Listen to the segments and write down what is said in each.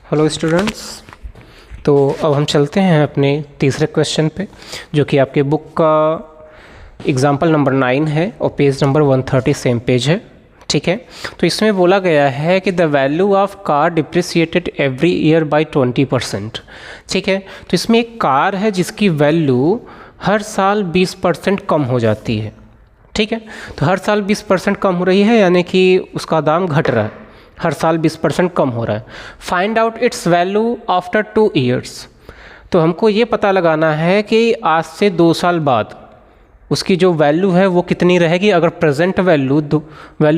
Hello students. तो अब हम चलते हैं अपने तीसरे क्वेश्चन पे, जो कि आपके बुक का एग्जाम्पल नंबर 9 है और पेज नंबर 130 सेम पेज है। ठीक है, तो इसमें बोला गया है कि the value of car depreciated every year by 20%। ठीक है, तो इसमें एक कार है जिसकी वैल्यू हर साल 20% कम हो जाती है। ठीक है, तो हर साल 20% कम हो रही है, यानी कि उसका दाम घट रहा है, हर साल 20% कम हो रहा है। Find out it's value after 2 years. तो हमको ये पता लगाना है कि आज से 2 साल बाद उसकी जो वैल्यू है वो कितनी रहेगी। अगर प्रेजेंट वैल्यू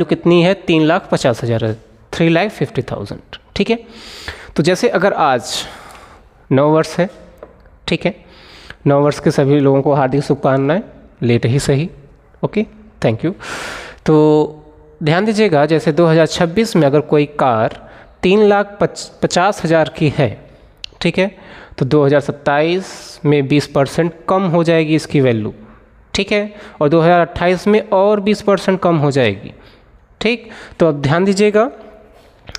कितनी है, 3,50,000 है, 3,50,000। ठीक है, तो जैसे अगर आज 9 वर्ष है, ठीक है, 9 वर्ष के सभी लोगों को हार्दिक शुभकामनाएं, लेट ही सही। Okay, thank you. तो ध्यान दीजिएगा, जैसे 2026 में अगर कोई कार 3,50,000 की है, ठीक है, तो 2027 में 20% कम हो जाएगी इसकी वैल्यू। ठीक है, और 2028 में और 20% कम हो जाएगी। ठीक, तो अब ध्यान दीजिएगा,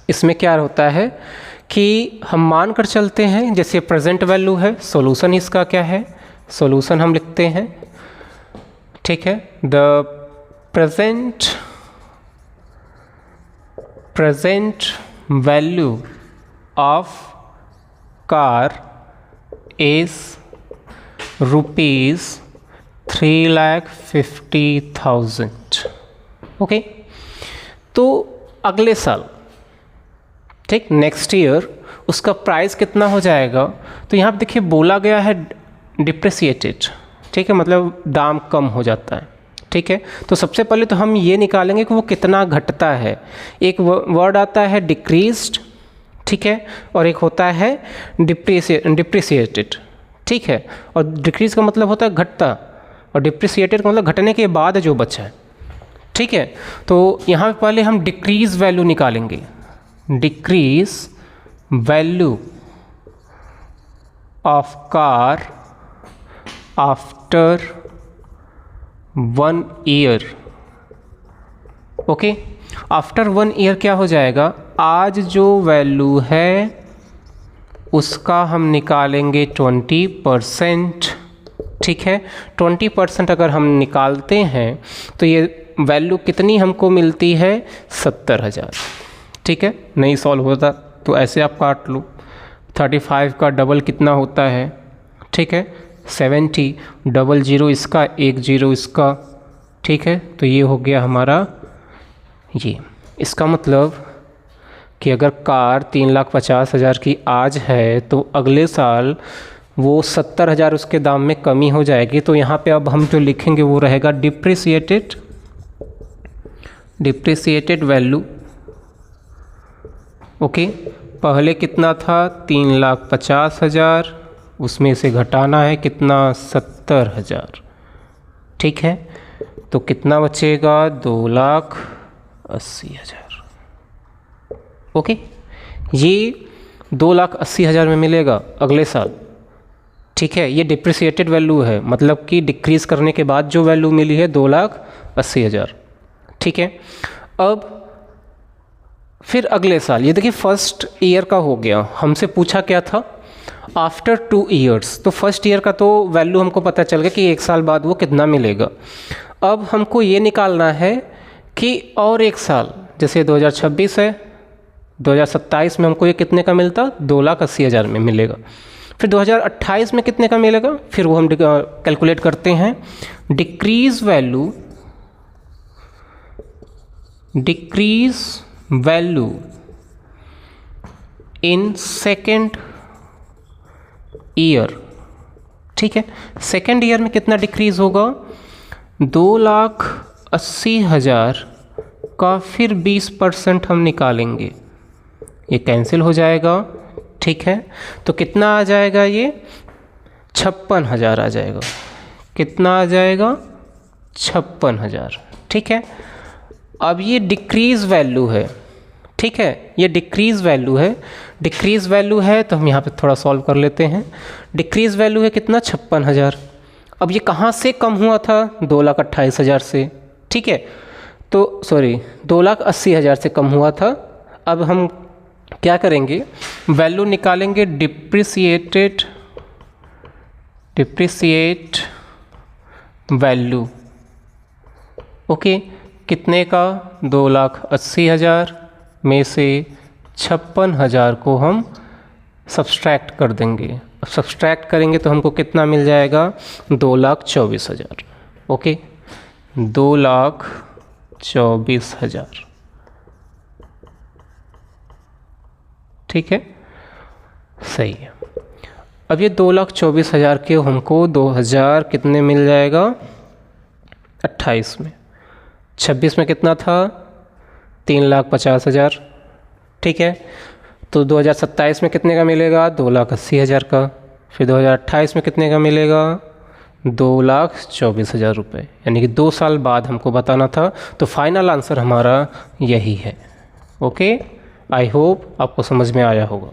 इसमें क्या होता है कि हम मान कर चलते हैं, जैसे प्रेजेंट वैल्यू है, सॉल्यूशन इसका क्या है, सॉल्यूशन हम लिखते हैं। ठीक है, the present value of car is rupees 3,50,000। Okay, तो अगले साल, ठीक, नेक्स्ट ईयर उसका प्राइस कितना हो जाएगा। तो यहाँ पे देखिए बोला गया है डिप्रिसिएटेड। ठीक है, मतलब दाम कम हो जाता है। ठीक है, तो सबसे पहले तो हम ये निकालेंगे कि वो कितना घटता है। एक वर्ड आता है डिक्रीज्ड, ठीक है, और एक होता है डिप्रिसिएटेड। ठीक है, और डिक्रीज का मतलब होता है घटता, और डिप्रिसिएटेड का मतलब घटने के बाद जो बचा है। ठीक है, तो यहाँ पे पहले हम डिक्रीज वैल्यू निकालेंगे। Decrease value of car after 1 year. Okay, after 1 year क्या हो जाएगा, आज जो वैल्यू है उसका हम निकालेंगे 20%। ठीक है, 20% अगर हम निकालते हैं तो ये वैल्यू कितनी हमको मिलती है, 70,000। ठीक है, नहीं सॉल्व होता तो ऐसे आप काट लो। 35 का डबल कितना होता है, ठीक है, 70, 00 इसका, 10 इसका। ठीक है, तो ये हो गया हमारा ये। इसका मतलब कि अगर कार 3,50,000 की आज है तो अगले साल वो 70,000 उसके दाम में कमी हो जाएगी। तो यहाँ पे अब हम जो लिखेंगे वो रहेगा डिप्रिसिएटेड वैल्यू। ओके, पहले कितना था, 3,50,000, उसमें से घटाना है कितना, 70,000। ठीक है, तो कितना बचेगा, 2,80,000। ओके, ये 2,80,000 में मिलेगा अगले साल। ठीक है, ये डिप्रिसिएटेड वैल्यू है, मतलब कि डिक्रीज करने के बाद जो वैल्यू मिली है 2,80,000। ठीक है, अब फिर अगले साल, ये देखिए फर्स्ट ईयर का हो गया। हमसे पूछा क्या था, आफ्टर 2 ईयर्स। तो फर्स्ट ईयर का तो वैल्यू हमको पता चल गया कि 1 साल बाद वो कितना मिलेगा। अब हमको ये निकालना है कि और 1 साल, जैसे 2026 है, 2027 में हमको ये कितने का मिलता, 2,80,000 में मिलेगा। फिर 2028 में कितने का मिलेगा, फिर वो हम कैलकुलेट करते हैं। Decrease value in second year. ठीक है, सेकेंड ईयर में कितना डिक्रीज होगा, 2,80,000 का फिर 20% हम निकालेंगे, ये कैंसिल हो जाएगा। ठीक है, तो कितना आ जाएगा, ये 56,000 आ जाएगा। कितना आ जाएगा, 56,000। ठीक है, अब ये डिक्रीज वैल्यू है। ठीक है, ये डिक्रीज वैल्यू है, तो हम यहाँ पे थोड़ा सॉल्व कर लेते हैं। डिक्रीज वैल्यू है कितना, 56,000। अब ये कहाँ से कम हुआ था, 2,28,000 से। ठीक है, तो सॉरी 2,80,000 से कम हुआ था। अब हम क्या करेंगे, वैल्यू निकालेंगे डिप्रिसिएट वैल्यू। ओके, कितने का, 2,80,000 में से 56,000 को हम सब्सट्रैक्ट कर देंगे। अब सब्सट्रैक्ट करेंगे तो हमको कितना मिल जाएगा, 2,24,000। ओके, 2,24,000। ठीक है, सही है। अब ये 2,24,000 के हमको 2,000 कितने मिल जाएगा, 28 में। 26 में कितना था, 3,50,000। ठीक है, तो 2027 में कितने का मिलेगा, 2,80,000 का। फिर 2028 में कितने का मिलेगा, 2,24,000 रुपये। यानी कि 2 साल बाद हमको बताना था। तो फाइनल आंसर हमारा यही है। ओके, आई होप आपको समझ में आया होगा।